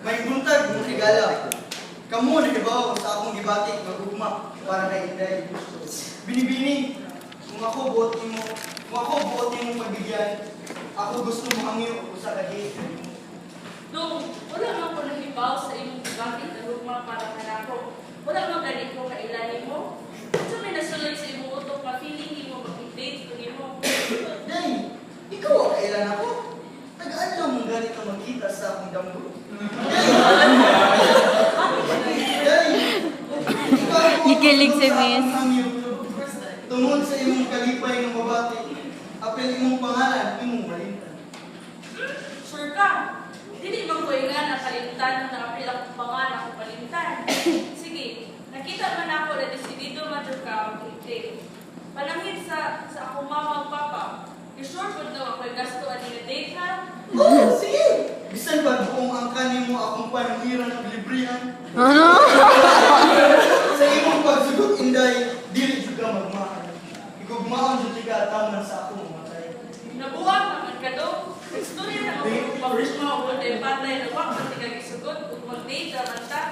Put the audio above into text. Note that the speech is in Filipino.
May buntag mong regala. Kamu nagibaw sa akong gibatik magugma para kay Inday. Binibini, kung ako buot mo pagbigyan, ako gusto mo hangyo o sa kadi. Nung wala man ko nahibaw sa imong gibatik na lugma para kanako. Wala man ganit ko kailanin mo. So may nasulod sa imong utok na feeling mo mag-date ko nimo. Day, ikaw ang kailan ako. Nag-aalaw mong ganit ang magkita sa akong damgo. Ikilig si Miss. Tungod sa imong kalipay ng babati, apel imong pangalan, imong malintan. Sure ka? Dili man ko nga nakalimtan na apil akong pangalan akong palimtan. Sige, nakita man ako na desidido man jud ka ang date. Panangin sa akong mama ug papa. I-sure ko daw ako gasto ani nga date ha? Oo, sige! Bisan ba kung ang kanin mo akong panangiran ng librihan? Ano? Sa imong pagsugot, Inday, dili jud ka magmahal. Igugmaon jud ka taman sa akong matay. Nabuwag naman ka do. Istorya na ako pag-publish mo ako na patay na wak pati kag isugot ug mag-date naman ta.